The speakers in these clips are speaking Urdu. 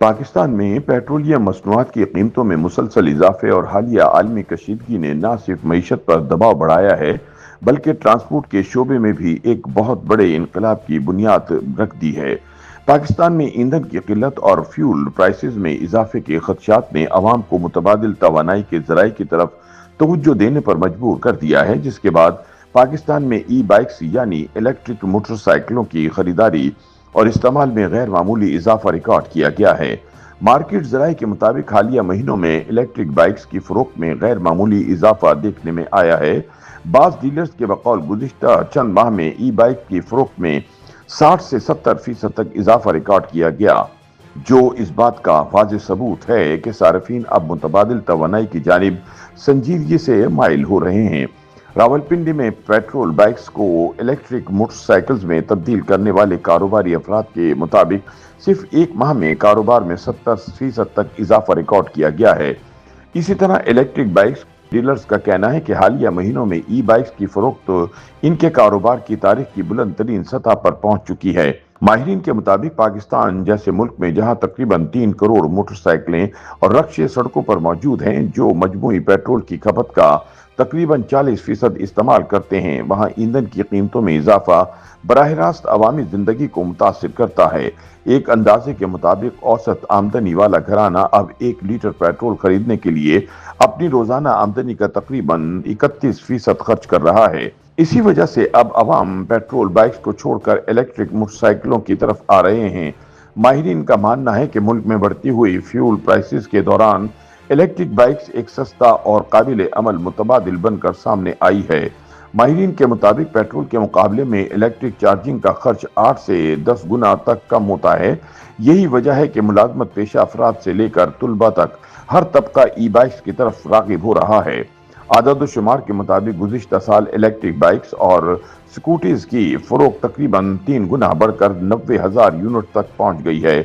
پاکستان میں پیٹرولیم مصنوعات کی قیمتوں میں مسلسل اضافے اور حالیہ عالمی کشیدگی نے نہ صرف معیشت پر دباؤ بڑھایا ہے بلکہ ٹرانسپورٹ کے شعبے میں بھی ایک بہت بڑے انقلاب کی بنیاد رکھ دی ہے۔ پاکستان میں ایندھن کی قلت اور فیول پرائسز میں اضافے کے خدشات نے عوام کو متبادل توانائی کے ذرائع کی طرف توجہ دینے پر مجبور کر دیا ہے، جس کے بعد پاکستان میں ای بائکس یعنی الیکٹرک موٹر سائیکلوں کی خریداری اور استعمال میں غیر معمولی اضافہ ریکارڈ کیا گیا ہے۔ مارکیٹ ذرائع کے مطابق حالیہ مہینوں میں الیکٹرک بائکس کی فروخت میں غیر معمولی اضافہ دیکھنے میں آیا ہے۔ بعض ڈیلرز کے بقول گزشتہ چند ماہ میں ای بائک کی فروخت میں 60 سے 70% تک اضافہ ریکارڈ کیا گیا، جو اس بات کا واضح ثبوت ہے کہ صارفین اب متبادل توانائی کی جانب سنجیدگی سے مائل ہو رہے ہیں۔ راولپنڈی میں پیٹرول بائکس کو الیکٹرک موٹر سائیکلز میں تبدیل کرنے والے کاروباری افراد کے مطابق صرف ایک ماہ میں کاروبار میں 70% تک اضافہ ریکارڈ کیا گیا ہے۔ اسی طرح الیکٹرک بائکس ڈیلرز کا کہنا ہے کہ حالیہ مہینوں میں ای بائکس کی فروخت ان کے کاروبار کی تاریخ کی بلند ترین سطح پر پہنچ چکی ہے۔ ماہرین کے مطابق پاکستان جیسے ملک میں جہاں تقریباً 3 کروڑ موٹر سائیکلیں اور رکشے سڑکوں پر موجود ہیں جو مجموعی پیٹرول کی کھپت کا تقریباً 40% استعمال کرتے ہیں، وہاں ایندھن کی قیمتوں میں اضافہ براہ راست عوامی زندگی کو متاثر کرتا ہے۔ ایک اندازے کے مطابق اوسط آمدنی والا گھرانہ اب 1 لیٹر پیٹرول خریدنے کے لیے اپنی روزانہ آمدنی کا تقریباً 31% خرچ کر رہا ہے۔ اسی وجہ سے اب عوام پیٹرول بائکس کو چھوڑ کر الیکٹرک موٹر سائیکلوں کی طرف آ رہے ہیں۔ ماہرین کا ماننا ہے کہ ملک میں بڑھتی ہوئی فیول پرائسز کے دوران الیکٹرک بائکس ایک سستا اور قابل عمل متبادل بن کر سامنے آئی ہے۔ ماہرین کے مطابق پیٹرول کے مقابلے میں الیکٹرک چارجنگ کا خرچ 8 سے 10 گنا تک کم ہوتا ہے۔ یہی وجہ ہے کہ ملازمت پیشہ افراد سے لے کر طلباء تک ہر طبقہ ای بائکس کی طرف راغب ہو رہا ہے۔ اعداد و شمار کے مطابق گزشتہ سال الیکٹرک بائکس اور سکوٹیز کی فروخت تقریباً 3 گنا بڑھ کر 90,000 یونٹ تک پہنچ گئی ہے،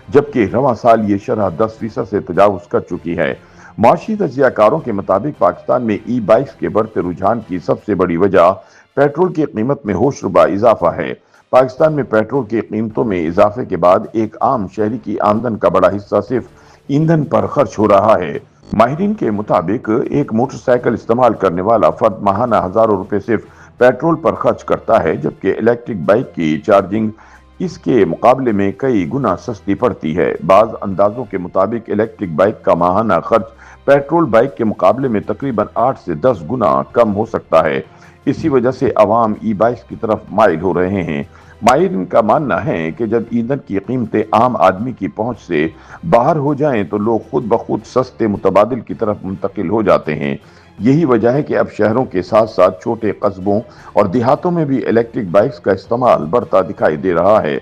جبکہ رواں سال یہ شرح 10% سے تجاوز کر چکی ہے۔ معاشی تجزیہ کاروں کے مطابق پاکستان میں ای بائکس کے بڑھتے رجحان کی سب سے بڑی وجہ پیٹرول کی قیمت میں ہوش ربا اضافہ ہے۔ پاکستان میں پیٹرول کی قیمتوں میں اضافے کے بعد ایک عام شہری کی آمدن کا بڑا حصہ صرف ایندھن پر خرچ ہو رہا ہے۔ ماہرین کے مطابق ایک موٹر سائیکل استعمال کرنے والا فرد ماہانہ ہزاروں روپے صرف پیٹرول پر خرچ کرتا ہے، جبکہ الیکٹرک بائک کی چارجنگ اس کے مقابلے میں کئی گنا سستی پڑتی ہے۔ بعض اندازوں کے مطابق الیکٹرک بائک کا ماہانہ خرچ پیٹرول بائک کے مقابلے میں تقریباً 8 سے 10 گنا کم ہو سکتا ہے۔ اسی وجہ سے عوام ای بائکس کی طرف مائل ہو رہے ہیں۔ ماہرین کا ماننا ہے کہ جب ایندھن کی قیمتیں عام آدمی کی پہنچ سے باہر ہو جائیں تو لوگ خود بخود سستے متبادل کی طرف منتقل ہو جاتے ہیں۔ یہی وجہ ہے کہ اب شہروں کے ساتھ ساتھ چھوٹے قصبوں اور دیہاتوں میں بھی الیکٹرک بائکس کا استعمال بڑھتا دکھائی دے رہا ہے۔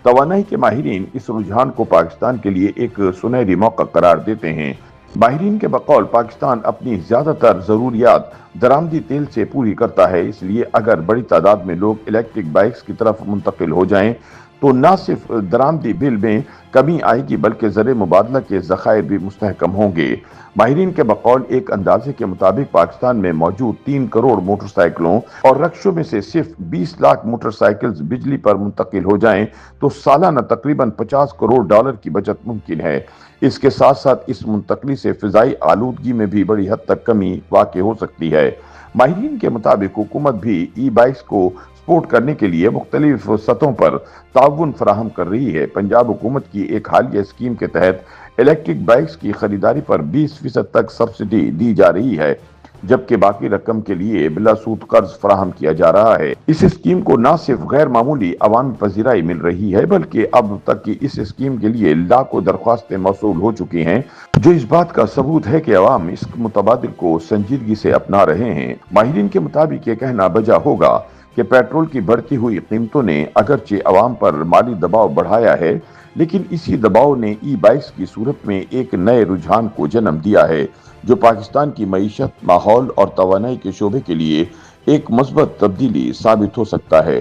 توانائی کے ماہرین اس رجحان کو پاکستان کے لیے ایک سنہری موقع قرار دیتے ہیں۔ ماہرین کے بقول پاکستان اپنی زیادہ تر ضروریات درآمدی تیل سے پوری کرتا ہے، اس لیے اگر بڑی تعداد میں لوگ الیکٹرک بائکس کی طرف منتقل ہو جائیں تو نہ صرف درآمدی بل میں کمی آئے گی بلکہ زر مبادلہ کے ذخائر بھی مستحکم ہوں گے۔ ماہرین کے بقول ایک اندازے کے مطابق پاکستان میں موجود 3 کروڑ موٹر سائیکلوں اور رکشوں میں سے صرف 20 لاکھ موٹر سائیکلز بجلی پر منتقل ہو جائیں تو سالانہ تقریباً $50 کروڑ کی بچت ممکن ہے۔ اس کے ساتھ ساتھ اس منتقلی سے فضائی آلودگی میں بھی بڑی حد تک کمی واقع ہو سکتی ہے۔ ماہرین کے مطابق حکومت بھی ای بائکس کو سپورٹ کرنے کے لیے مختلف سطحوں پر تعاون فراہم کر رہی ہے۔ پنجاب حکومت کی ایک حالیہ اسکیم کے تحت الیکٹرک بائکس کی خریداری پر 20% تک سبسڈی دی جا رہی ہے، جبکہ باقی رقم کے لیے بلا سود قرض فراہم کیا جا رہا ہے۔ اس اسکیم کو نہ صرف غیر معمولی عوامی پذیرائی مل رہی ہے بلکہ اب تک کی اس اسکیم کے لیے لاکھوں درخواستیں موصول ہو چکی ہیں، جو اس بات کا ثبوت ہے کہ عوام اس متبادل کو سنجیدگی سے اپنا رہے ہیں۔ ماہرین کے مطابق یہ کہنا بجا ہوگا کہ پیٹرول کی بڑھتی ہوئی قیمتوں نے اگرچہ عوام پر مالی دباؤ بڑھایا ہے، لیکن اسی دباؤ نے ای بائکس کی صورت میں ایک نئے رجحان کو جنم دیا ہے، جو پاکستان کی معیشت، ماحول اور توانائی کے شعبے کے لیے ایک مثبت تبدیلی ثابت ہو سکتا ہے۔